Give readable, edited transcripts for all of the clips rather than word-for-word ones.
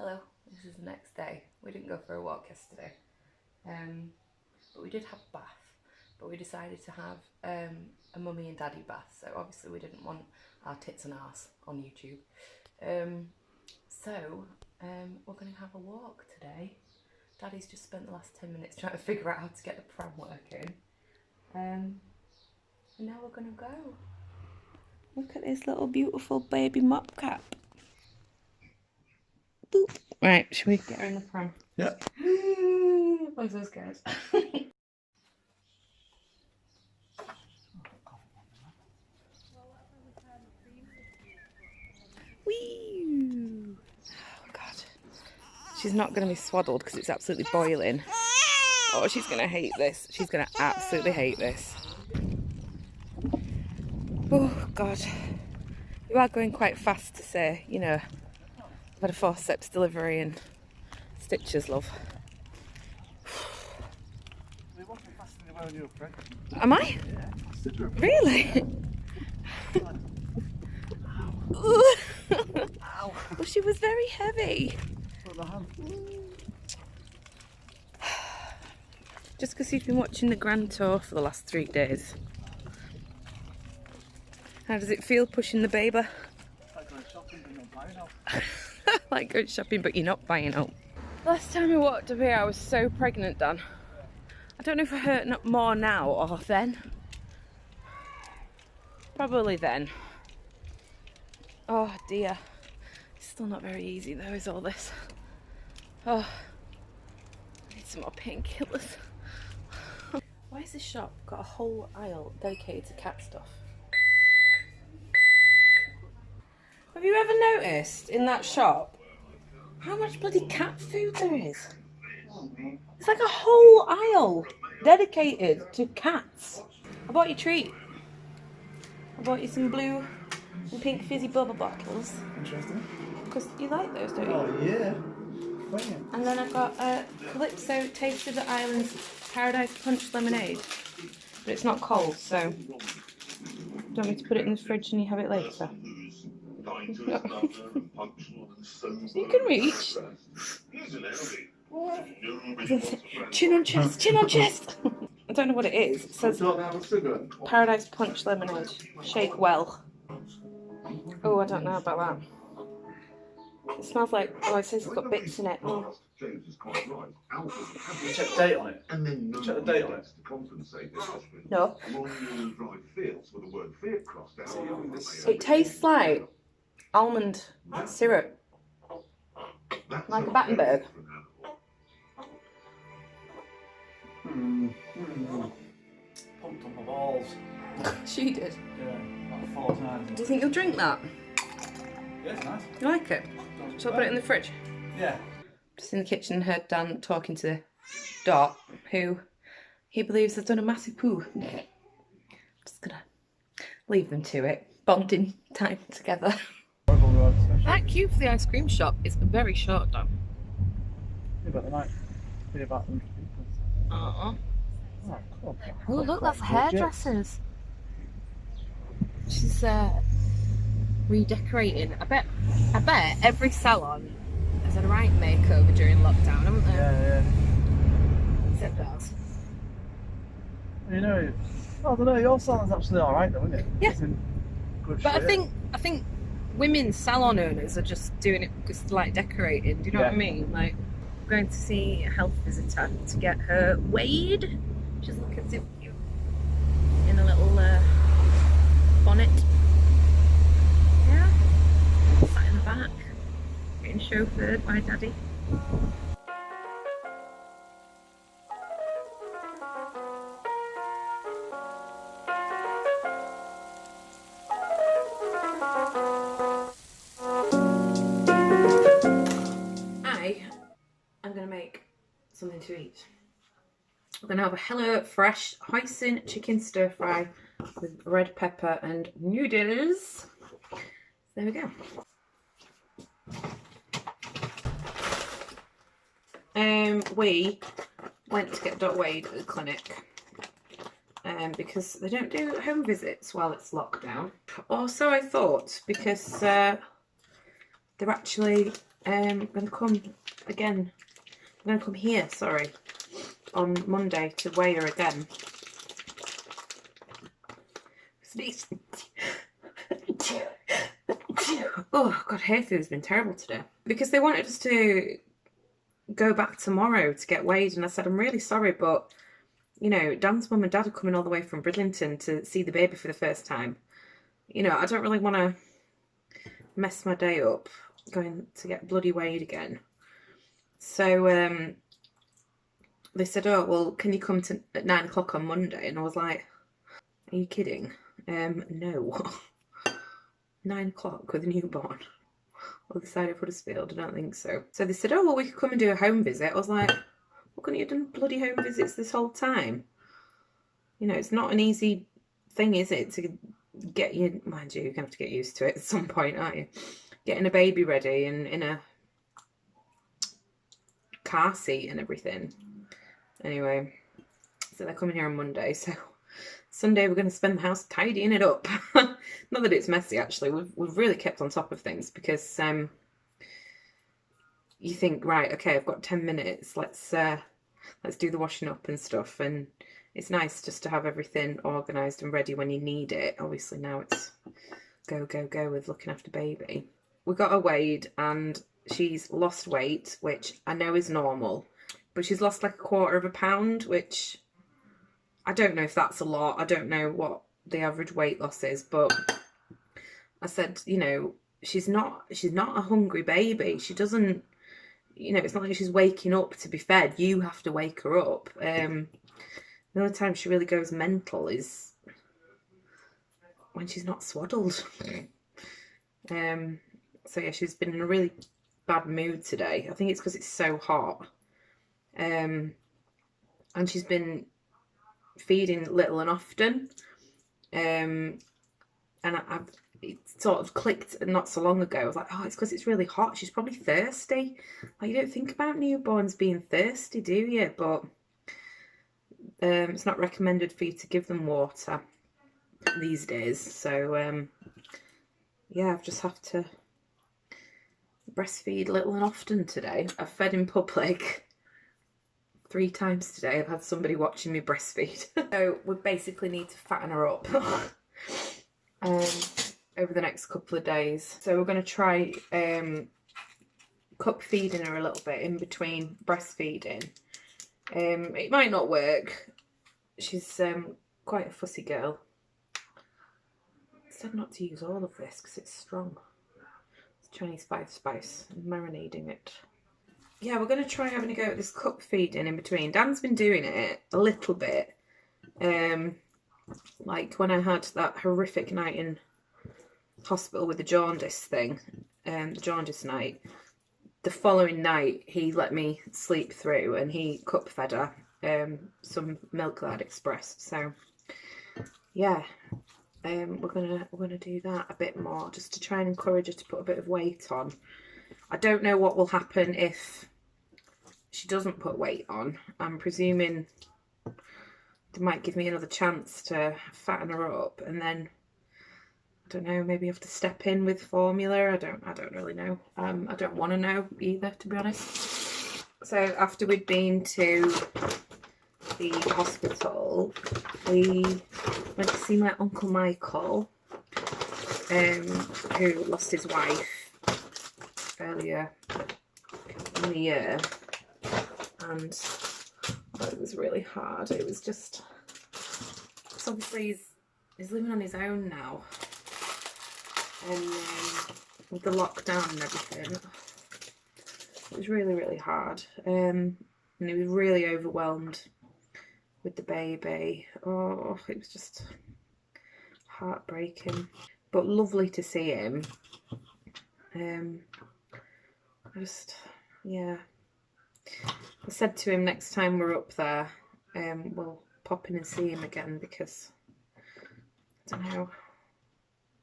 Hello, this is the next day. We didn't go for a walk yesterday, but we did have a bath, but we decided to have a mummy and daddy bath, so obviously we didn't want our tits and arse on YouTube. We're going to have a walk today. Daddy's just spent the last 10 minutes trying to figure out how to get the pram working, and now we're going to go. Look at this little beautiful baby mop cap. Boop. Right, should we get her in the pram? Yeah. I'm so scared. Whee! Oh god. She's not going to be swaddled because it's absolutely boiling. Oh, she's going to hate this. She's going to absolutely hate this. Oh god. You are going quite fast to say, you know, I've had a forceps delivery and stitches, love. You're walking faster than you were when you were pregnant. Am I? Yeah. Really? Ow. Well, she was very heavy. Just because you've been watching the Grand Tour for the last 3 days. How does it feel pushing the baby? Like going shopping but not buying out. Like going shopping but you're not buying out. Last time I walked up here I was so pregnant, Dan. I don't know if I hurt more now or then. Probably then. Oh dear. It's still not very easy though, is all this. Oh, I need some more painkillers. Why has this shop got a whole aisle dedicated to cat stuff? Have you ever noticed in that shop how much bloody cat food there is? It's like a whole aisle dedicated to cats. I bought you a treat. I bought you some blue and pink fizzy bubble bottles. Interesting. Because you like those, don't you? Oh yeah. Brilliant. And then I've got a Calypso Taste of the Islands Paradise Punch Lemonade. But it's not cold, so do you want me to put it in the fridge and you have it later? No. You can reach. Chin on chest, chin on chest. I don't know what it is. It says Paradise Punch Lemonade. Shake well. Oh, I don't know about that. It smells like, oh, it says it's got bits in it. Oh. Check the date on it. Check the date on it. No. It tastes like almond syrup. Like a Battenberg. Pumped on my balls. She did. Yeah, about 4 times. Do you think you'll drink that? Yeah, it's nice. You like it? Shall I put it in the fridge? Yeah. Just in the kitchen, heard Dan talking to Dot, who he believes has done a massive poo. Just gonna leave them to it. Bonding time together. That queue for the ice cream shop is very short, Dan. Yeah, but there might be about 100 people. Oh, Oh, cool. oh look, that's hairdressers. She's redecorating. I bet every salon has had a right makeover during lockdown, haven't they? Yeah, yeah. Except ours. You know, I don't know, your salon's actually alright though, isn't it? Yeah. It's in good But shape. I think women's salon owners are just doing it just like decorating. Do you know what I mean? Like, I'm going to see a health visitor to get her weighed. She's looking so cute in a little bonnet. Yeah, sat in the back, getting chauffeured by Daddy. I'm going to make something to eat. We're going to have a HelloFresh hoisin chicken stir fry with red pepper and noodles. There we go. We went to get Dot weighed at the clinic because they don't do home visits while it's lockdown. Or so I thought, because they're actually I'm going to come again. I'm going to come here, sorry, on Monday to weigh her again. Oh, God, hay fever's been terrible today. Because they wanted us to go back tomorrow to get weighed, and I said, I'm really sorry, but, you know, Dan's mum and dad are coming all the way from Bridlington to see the baby for the first time. You know, I don't really want to mess my day up going to get bloody weighed again. So they said, oh, well, can you come at 9 o'clock on Monday? And I was like, are you kidding? No. 9 o'clock with a newborn. Other side of Huddersfield, I don't think so. So they said, oh, well, we could come and do a home visit. I was like, well, couldn't you have done bloody home visits this whole time? You know, it's not an easy thing, is it, to get you, mind you, you're going to have to get used to it at some point, aren't you? Getting a baby ready and in a car seat and everything. Anyway, so they're coming here on Monday, so Sunday we're going to spend the house tidying it up. Not that it's messy, actually. We've really kept on top of things because you think, right, okay, I've got 10 minutes. Let's do the washing up and stuff. And it's nice just to have everything organised and ready when you need it. Obviously now it's go, go, go with looking after baby. We got her weighed and she's lost weight, which I know is normal, but she's lost like 1/4 pound, which I don't know if that's a lot. I don't know what the average weight loss is, but I said, you know, she's not a hungry baby. She doesn't, you know, it's not like she's waking up to be fed. You have to wake her up. The only time she really goes mental is when she's not swaddled. So yeah, she's been in a really bad mood today. I think it's because it's so hot. And she's been feeding little and often. And it sort of clicked not so long ago. I was like, oh, it's because it's really hot. She's probably thirsty. Like, you don't think about newborns being thirsty, do you? But it's not recommended for you to give them water these days. So yeah, I've just have to breastfeed little and often today. I've fed in public 3 times today. I've had somebody watching me breastfeed. So we basically need to fatten her up over the next couple of days. So we're going to try cup feeding her a little bit in between breastfeeding. It might not work. She's quite a fussy girl. I said not to use all of this because it's strong. It's Chinese spice. I'm marinating it. Yeah, we're going to try having a go at this cup feeding in between. Dan's been doing it a little bit. Like when I had that horrific night in hospital with the jaundice thing, the jaundice night, the following night he let me sleep through and he cup fed her some milk that I'd expressed. So yeah, we're gonna do that a bit more just to try and encourage her to put a bit of weight on. I don't know what will happen if she doesn't put weight on. I'm presuming they might give me another chance to fatten her up, and then I don't know, maybe have to step in with formula. I don't really know. I don't want to know either, to be honest. So after we'd been to the hospital, we went to see my Uncle Michael, who lost his wife earlier in the year, and it was really hard. It was just, so obviously he's living on his own now, and with the lockdown and everything, it was really, really hard, and he was really overwhelmed with the baby. Oh, it was just heartbreaking, but lovely to see him. Yeah, I said to him next time we're up there, we'll pop in and see him again, because I don't know,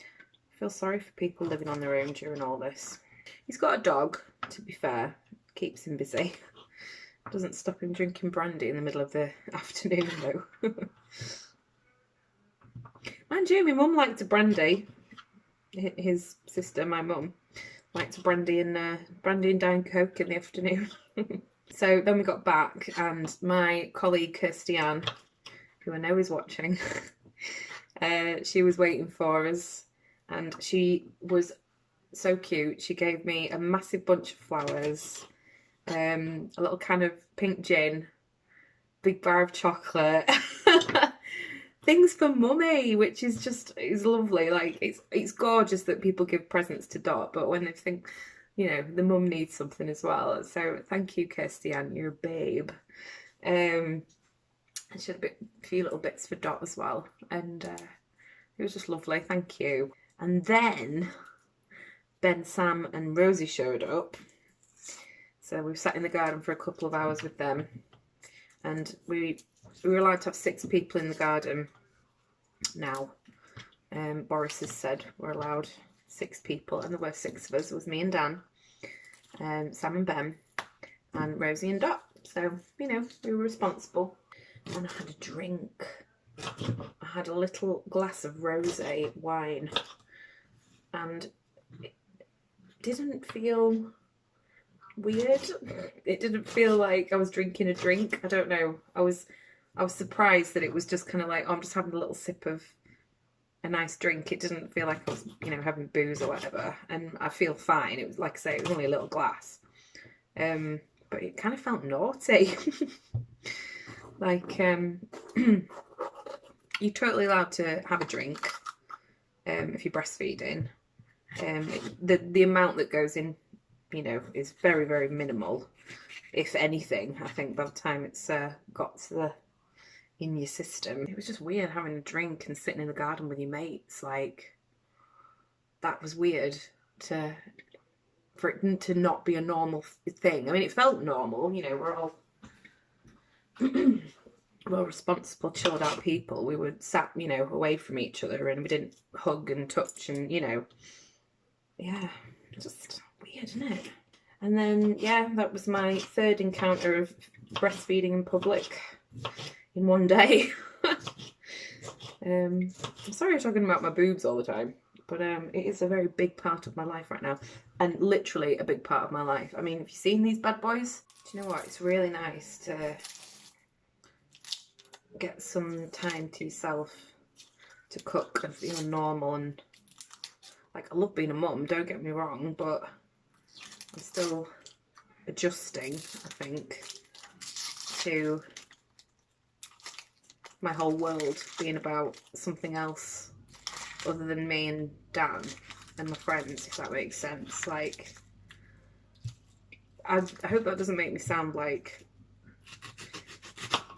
I feel sorry for people living on their own during all this. He's got a dog, to be fair, keeps him busy. Doesn't stop him drinking brandy in the middle of the afternoon though. Mind you, my mum liked a brandy. His sister, my mum, Went to brandy and Diet Coke in the afternoon. So then we got back, and my colleague Kirsty Ann, who I know is watching, she was waiting for us, and she was so cute. She gave me a massive bunch of flowers, a little can of pink gin, big bar of chocolate, things for mummy, which is lovely. Like it's gorgeous that people give presents to Dot, but when they think, you know, the mum needs something as well. So thank you, Kirsty Ann, you're a babe. And she had a few little bits for Dot as well, and it was just lovely. Thank you. And then Ben, Sam, and Rosie showed up. So we sat in the garden for a couple of hours with them, and we were allowed to have 6 people in the garden now. Boris has said we're allowed 6 people, and there were 6 of us. It was me and Dan, Sam and Ben, and Rosie and Dot. So, you know, we were responsible. And I had a drink. I had a little glass of rosé wine, and it didn't feel weird. It didn't feel like I was drinking a drink. I don't know. I was surprised that it was just kind of like, oh, I'm just having a little sip of a nice drink. It didn't feel like I was, you know, having booze or whatever. And I feel fine. It was, like I say, it was only a little glass. But it kind of felt naughty. Like, you're totally allowed to have a drink if you're breastfeeding. The amount that goes in, you know, is very, very minimal, if anything. I think by the time it's got to in your system. It was just weird having a drink and sitting in the garden with your mates. Like, that was weird for it to not be a normal thing. I mean, it felt normal, you know, we're all well responsible, chilled out people. We were sat, you know, away from each other, and we didn't hug and touch, and, you know, yeah, just weird, isn't it? And then, yeah, that was my 3rd encounter of breastfeeding in public in one day. I'm sorry I'm talking about my boobs all the time, but it is a very big part of my life right now, and literally a big part of my life. I mean, have you seen these bad boys? Do you know what? It's really nice to get some time to yourself to cook and feel normal. And like, I love being a mum, don't get me wrong, but I'm still adjusting, I think, to my whole world being about something else other than me and Dan and my friends, if that makes sense. Like, I hope that doesn't make me sound like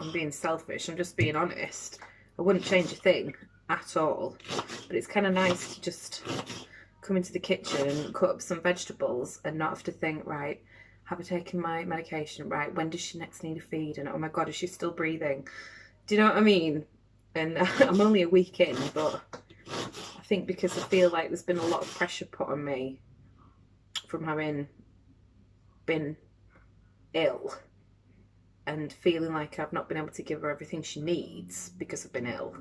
I'm being selfish. I'm just being honest. I wouldn't change a thing at all, but it's kind of nice to just come into the kitchen and cut up some vegetables and not have to think, right, have I taken my medication? Right, when does she next need a feed? And oh my god, is she still breathing? Do you know what I mean? And I'm only a week in, but I think because I feel like there's been a lot of pressure put on me from having been ill and feeling like I've not been able to give her everything she needs because I've been ill.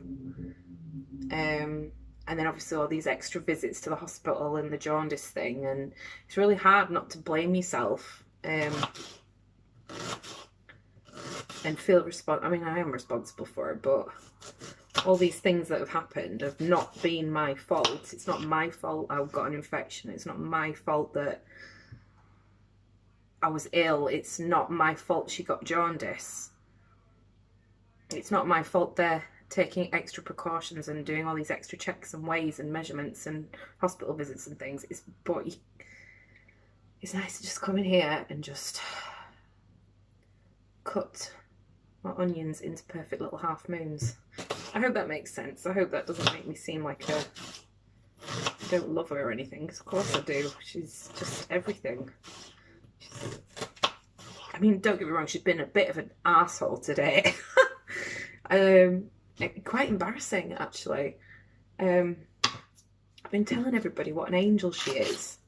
And then obviously all these extra visits to the hospital and the jaundice thing, and it's really hard not to blame yourself and feel I mean, I am responsible for it, but all these things that have happened have not been my fault. It's not my fault I got an infection. It's not my fault that I was ill. It's not my fault she got jaundice. It's not my fault they're taking extra precautions and doing all these extra checks and weighs and measurements and hospital visits and things. But it's nice to just come in here and just cut my onions into perfect little half moons. I hope that makes sense. I hope that doesn't make me seem like I don't love her or anything, because of course I do. She's just everything. I mean, don't get me wrong, she's been a bit of an arsehole today. Quite embarrassing, actually. I've been telling everybody what an angel she is.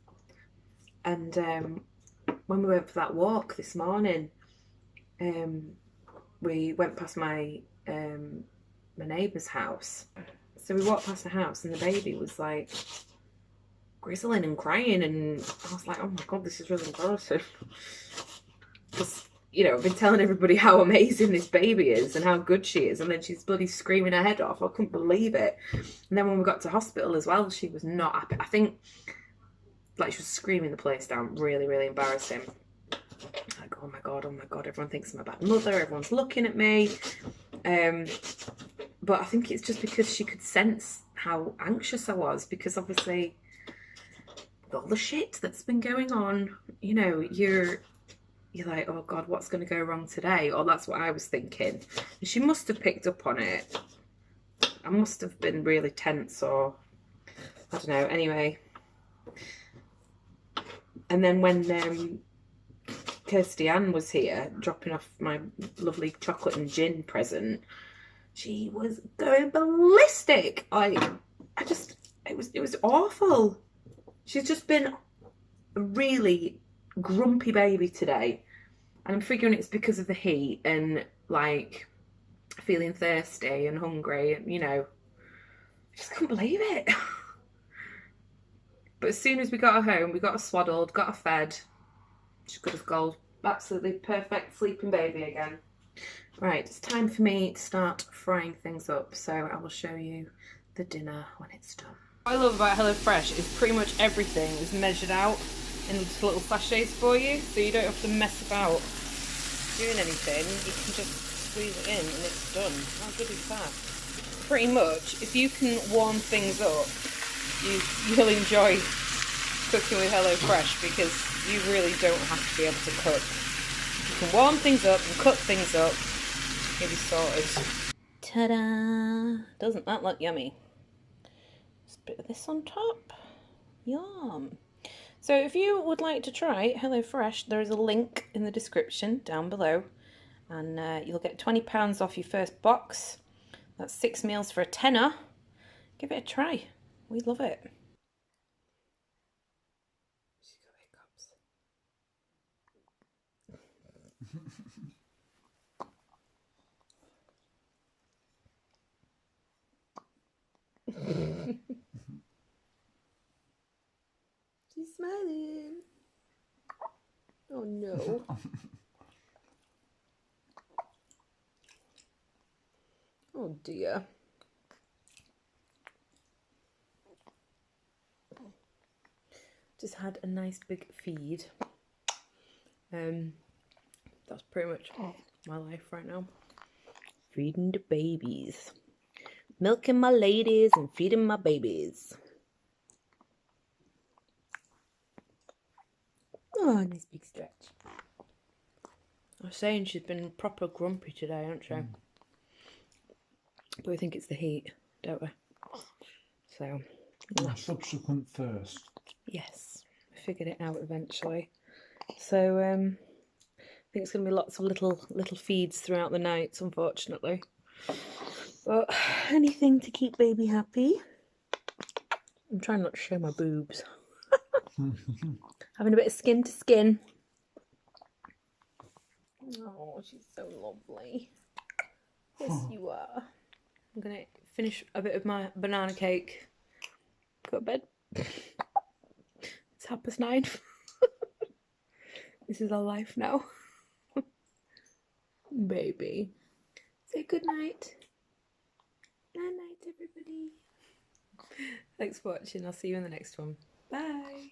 And when we went for that walk this morning, we went past my neighbour's house. So we walked past the house, and the baby was like grizzling and crying, and I was like, oh my god, this is really embarrassing. Because, you know, I've been telling everybody how amazing this baby is and how good she is, and then she's bloody screaming her head off. I couldn't believe it. And then when we got to hospital as well, she was not happy. I think, like, she was screaming the place down. Really, really embarrassing. Like, oh my god, everyone thinks I'm a bad mother, everyone's looking at me. But I think it's just because she could sense how anxious I was, because obviously with all the shit that's been going on, you know, you're like, oh god, what's going to go wrong today? Or that's what I was thinking. And she must have picked up on it. I must have been really tense, or I don't know. Anyway, and then when Kirsty Ann was here dropping off my lovely chocolate and gin present, she was going ballistic. It was awful. She's just been a really grumpy baby today, and I'm figuring it's because of the heat and like feeling thirsty and hungry, and you know, I just couldn't believe it. But as soon as we got her home, we got her swaddled, got her fed. She's good as gold. Absolutely perfect sleeping baby again. Right, it's time for me to start frying things up, so I will show you the dinner when it's done. What I love about HelloFresh is pretty much everything is measured out in little sachets for you, so you don't have to mess about doing anything. You can just squeeze it in and it's done. How good is that? Pretty much, if you can warm things up, you'll enjoy cooking with HelloFresh, because you really don't have to be able to cook. You can warm things up and cook things up. You'll be sorted. Ta-da! Doesn't that look yummy? Just a bit of this on top. Yum! So if you would like to try HelloFresh, there is a link in the description down below, and you'll get £20 off your first box. That's 6 meals for a tenner. Give it a try. We love it. She's got hiccups. She's smiling. Oh no. Oh dear. Just had a nice big feed. That's pretty much my life right now. Feeding the babies. Milking my ladies and feeding my babies. Oh, nice big stretch. I was saying she's been proper grumpy today, hasn't she? But we think it's the heat, don't we? So. A subsequent thirst. Yes, I figured it out eventually. So I think it's going to be lots of little feeds throughout the nights, unfortunately. But anything to keep baby happy. I'm trying not to show my boobs. Having a bit of skin to skin. Oh, she's so lovely. Yes, you are. I'm going to finish a bit of my banana cake. Go to bed. It's 9:30. This is our life now. Baby. Say good night. Night night, everybody. Thanks for watching. I'll see you in the next one. Bye.